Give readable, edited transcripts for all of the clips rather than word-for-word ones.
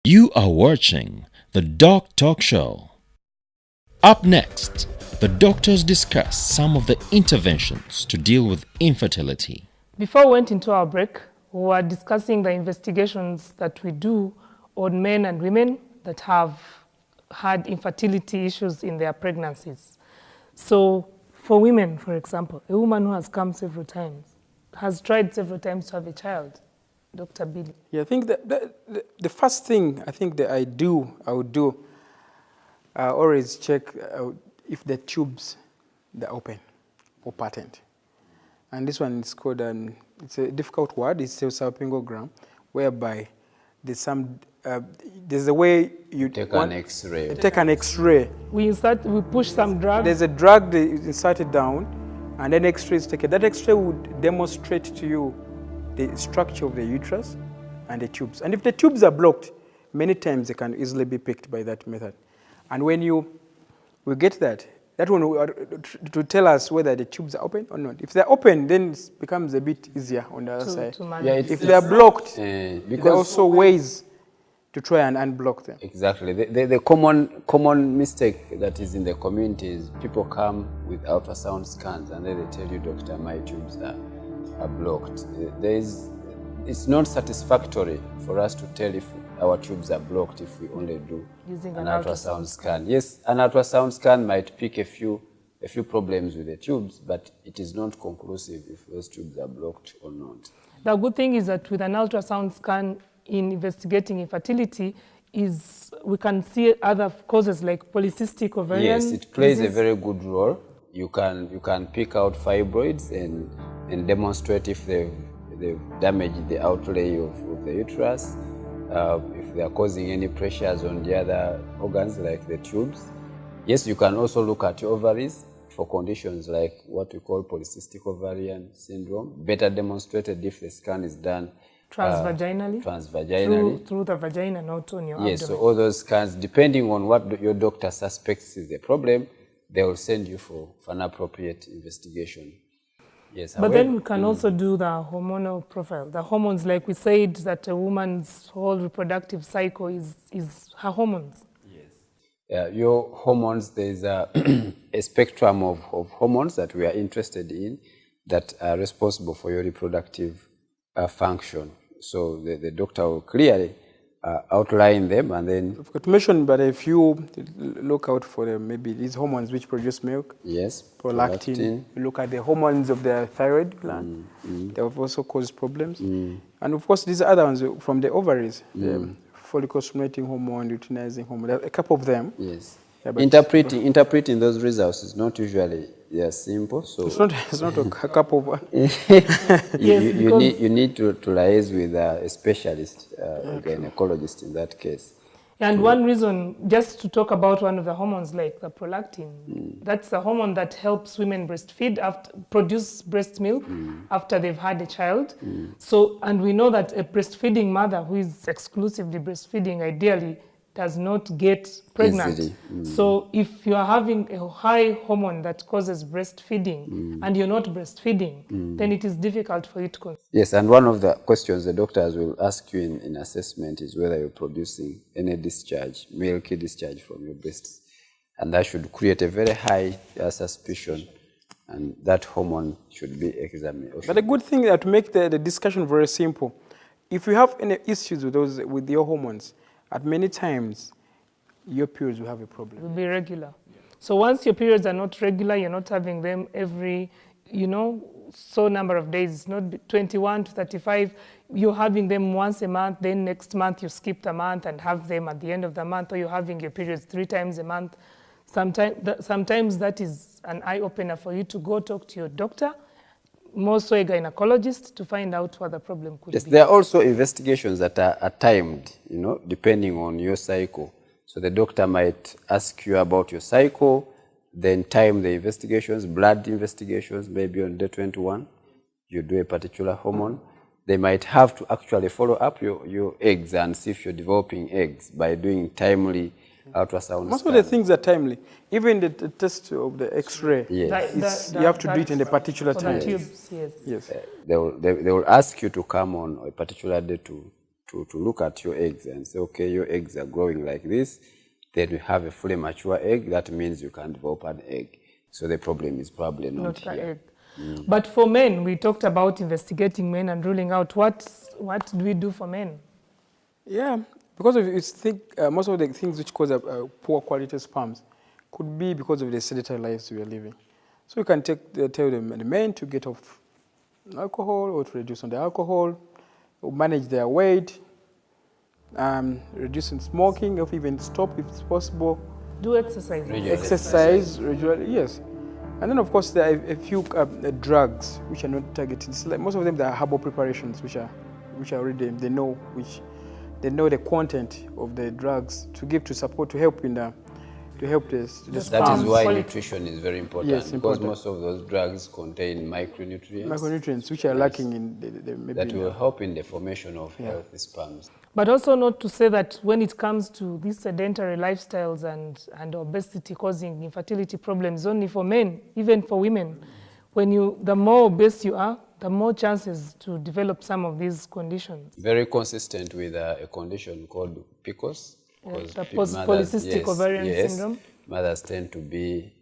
You are watching the Doc Talk Show. Up next, the doctors discuss some of the interventions to deal with infertility. Before we went into our break, we were discussing the investigations that we do on men and women that have had infertility issues in their pregnancies. So for women, for example, a woman who has come several times, has tried several times to have a child, Dr. Billy. Yeah, I think that the first thing I think that I would do, always check if the tubes they're open or patent. And this one is called it's a difficult word. It's salpingogram, whereby there's a way you take an X-ray. Take an X-ray. We push some drug. There's a drug that is inserted down, and then X-ray is taken. That X-ray would demonstrate to you the structure of the uterus and the tubes. And if the tubes are blocked, many times they can easily be picked by that method. And when we get that one to tell us whether the tubes are open or not. If they're open, then it becomes a bit easier on the other side. Yeah, if they're blocked, there are also ways to try and unblock them. Exactly. The common mistake that is in the community is people come with ultrasound scans and then they tell you, doctor, my tubes are blocked. It's not satisfactory for us to tell if our tubes are blocked if we only do using an ultrasound scan. Yes, an ultrasound scan might pick a few problems with the tubes, but it is not conclusive if those tubes are blocked or not. The good thing is that with an ultrasound scan in investigating infertility is we can see other causes like polycystic ovarian. Yes, it plays a very good role. You can pick out fibroids and demonstrate if they've damaged the outlay of the uterus, if they are causing any pressures on the other organs like the tubes. Yes, you can also look at your ovaries for conditions like what we call polycystic ovarian syndrome, better demonstrated if the scan is done transvaginally, through the vagina, not on your abdomen. Yes, so all those scans, depending on what your doctor suspects is the problem, they will send you for an appropriate investigation. Yes, but then we can also do the hormonal profile. The hormones, like we said, that a woman's whole reproductive cycle is her hormones. Yes. Your hormones, there's a spectrum of hormones that we are interested in that are responsible for your reproductive function. So the doctor will clearly outline them, and then I've got to mention, but if you look out for maybe these hormones which produce milk, yes, prolactin. You look at the hormones of the thyroid gland, they have also caused problems. And of course, these other ones from the ovaries, the follicle-stimulating hormone, luteinizing hormone, there are a couple of them. Yes. Yeah, interpreting those results is not usually simple. So it's not a couple of one. you need to liaise with a specialist, a gynecologist in that case. And one reason, just to talk about one of the hormones like the prolactin, that's the hormone that helps women breastfeed, produce breast milk after they've had a child. So, and we know that a breastfeeding mother who is exclusively breastfeeding ideally does not get pregnant. So if you are having a high hormone that causes breastfeeding and you're not breastfeeding, then it is difficult for you to conceive. Yes, and one of the questions the doctors will ask you in assessment is whether you're producing any discharge, milky discharge from your breasts. And that should create a very high suspicion, and that hormone should be examined. But a good thing to make the discussion very simple, if you have any issues with your hormones, at many times, your periods will have a problem. It will be regular. So once your periods are not regular, you're not having them every, so number of days, it's not 21 to 35, you're having them once a month, then next month you skip the month and have them at the end of the month, or you're having your periods 3 times a month. Sometimes that is an eye-opener for you to go talk to your doctor, more so a gynecologist, to find out what the problem could be. Yes, there are also investigations that are timed, depending on your cycle. So the doctor might ask you about your cycle, then time the investigations, blood investigations, maybe on day 21, you do a particular hormone. They might have to actually follow up your eggs and see if you're developing eggs by doing timely ultrasound. Most of the things are timely. Even the test of the X-ray, yes. You have to do it in a particular time. Tubes, yes. They will ask you to come on a particular day to look at your eggs and say, okay, your eggs are growing like this. Then you have a fully mature egg. That means you can develop an egg. So the problem is probably not the here. egg. But for men, we talked about investigating men and ruling out. What do we do for men? Yeah, because if you think most of the things which cause poor quality sperms could be because of the sedentary lives we are living. So you can tell the men to get off alcohol or to reduce on the alcohol, or manage their weight, reducing smoking, or even stop if it's possible. Do exercise. Exercise regularly, yes. And then, of course, there are a few drugs which are not targeted. So like most of them, they are herbal preparations which are already they know the content of the drugs to give to support to help in the That sperm. is why nutrition is very important. Yes, because important. most of those drugs contain micronutrients. Which are lacking in maybe that will help in the formation of healthy sperms. But also not to say that when it comes to these sedentary lifestyles and obesity causing infertility problems only for men, even for women, the more obese you are, the more chances to develop some of these conditions. Very consistent with a condition called PCOS. The polycystic ovarian syndrome. Mothers tend to be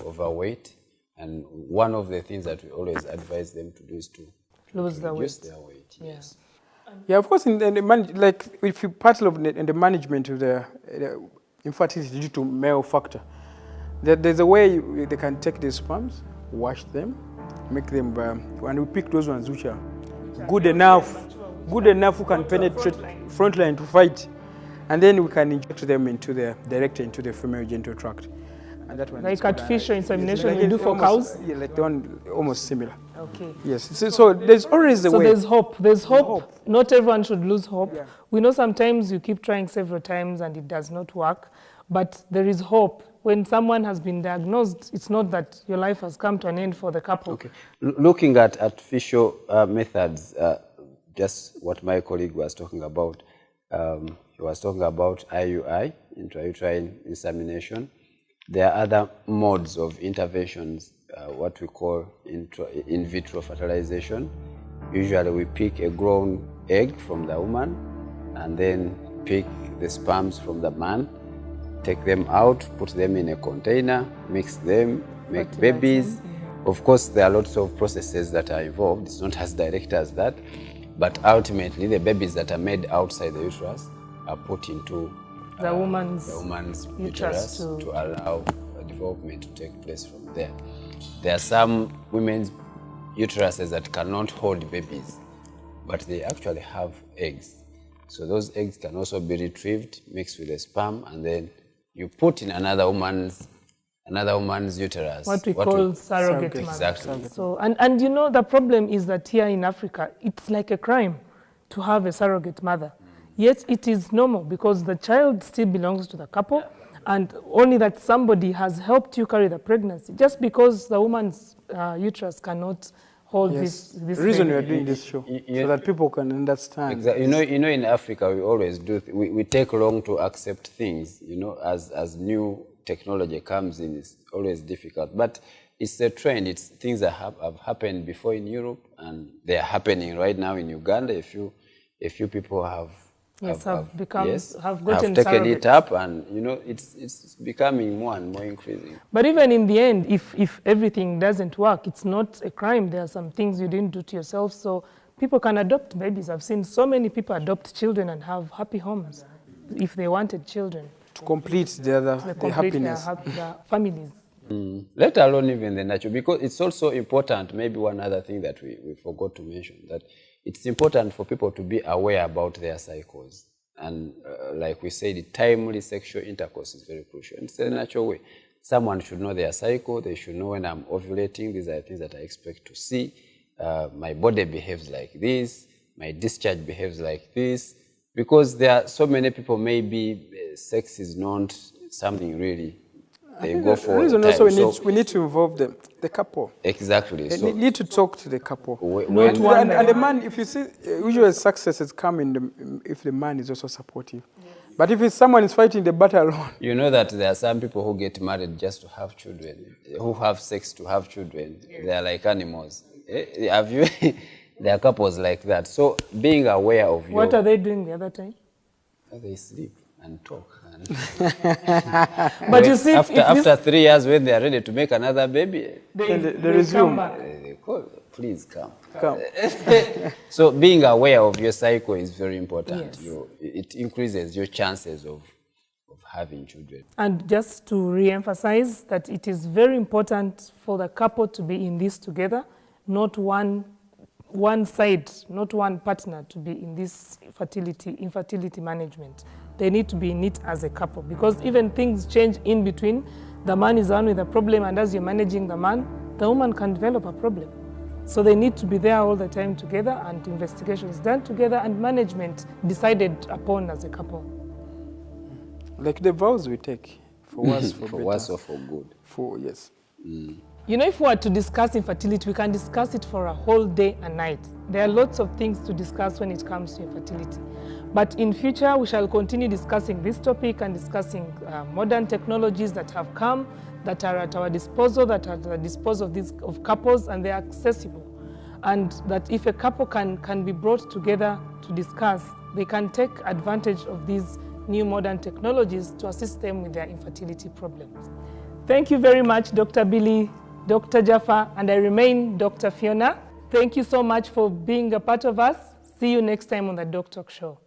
overweight, and one of the things that we always advise them to do is to lose their weight. Yes. Yeah, of course, like if you part of in the management of the infertility due to male factor, there's a way they can take these sperms, wash them, make them, and we pick those ones which are good enough who can penetrate frontline to fight, and then we can inject them directly into the female genital tract. And that one like artificial insemination like we do for cows? Yeah, like the one almost similar. Okay. Yes, so there's always a way. So there's hope. There's hope. Not everyone should lose hope. Yeah. We know sometimes you keep trying several times and it does not work, but there is hope. When someone has been diagnosed, it's not that your life has come to an end for the couple. Okay. Looking at artificial methods, just what my colleague was talking about, he was talking about IUI, intrauterine insemination. There are other modes of interventions, what we call in vitro fertilization. Usually we pick a grown egg from the woman and then pick the sperms from the man, take them out, put them in a container, mix them, make babies. Of course, there are lots of processes that are involved. It's not as direct as that, but ultimately the babies that are made outside the uterus are put into the woman's uterus to allow development to take place from there. There are some women's uteruses that cannot hold babies, but they actually have eggs. So those eggs can also be retrieved, mixed with the sperm, and then you put in another woman's uterus. What we call surrogate mother. Exactly. So, and you know, the problem is that here in Africa, it's like a crime to have a surrogate mother. Yet it is normal because the child still belongs to the couple, and only that somebody has helped you carry the pregnancy. Just because the woman's uterus cannot hold this the reason baby. we are doing this show, so that people can understand. Exactly. You know, in Africa, we always do, we take long to accept things. You know, as new technology comes in, it's always difficult. But it's a trend. It's things that have happened before in Europe, and they are happening right now in Uganda. A few people have gotten taken it up, and you know it's becoming more and more increasing. But even in the end, if everything doesn't work, it's not a crime. There are some things you didn't do to yourself, so people can adopt babies. I've seen so many people adopt children and have happy homes if they wanted children. To complete the happiness. Their families. Let alone even the natural, because it's also important, maybe one other thing that we forgot to mention, that it's important for people to be aware about their cycles. And like we said, timely sexual intercourse is very crucial. It's a natural way. Someone should know their cycle. They should know when I'm ovulating, these are things that I expect to see. My body behaves like this. My discharge behaves like this. Because there are so many people, maybe sex is not something really they go for. The reason also we need to involve the couple. Exactly. They need to talk to the couple. And the man, if you see, usually success has come if the man is also supportive. Yes. But if someone is fighting the battle alone. You know that there are some people who get married just to have children, who have sex to have children. Yes. They are like animals. There are couples like that. So being aware of your... What are they doing the other time? They sleep and talk. And But you see, after 3 years, when they are ready to make another baby, they resume. come back. they call, please come. Come. So being aware of your cycle is very important. Yes. It increases your chances of having children. And just to re-emphasize that it is very important for the couple to be in this together, not one side, not one partner to be in this infertility management. They need to be in it as a couple, because even things change in between. The man is the one with a problem, and as you're managing the man, the woman can develop a problem. So they need to be there all the time together, and investigations done together, and management decided upon as a couple. Like the vows we take, for worse, for better. For worse or for good. For, yes. You know, if we were to discuss infertility, we can discuss it for a whole day and night. There are lots of things to discuss when it comes to infertility. But in future, we shall continue discussing this topic and discussing modern technologies that have come, that are at our disposal, that are at the disposal of couples, and they are accessible. And that if a couple can be brought together to discuss, they can take advantage of these new modern technologies to assist them with their infertility problems. Thank you very much, Dr. Billy, Dr. Jaffa, and I remain Dr. Fiona. Thank you so much for being a part of us. See you next time on the DocTalk show.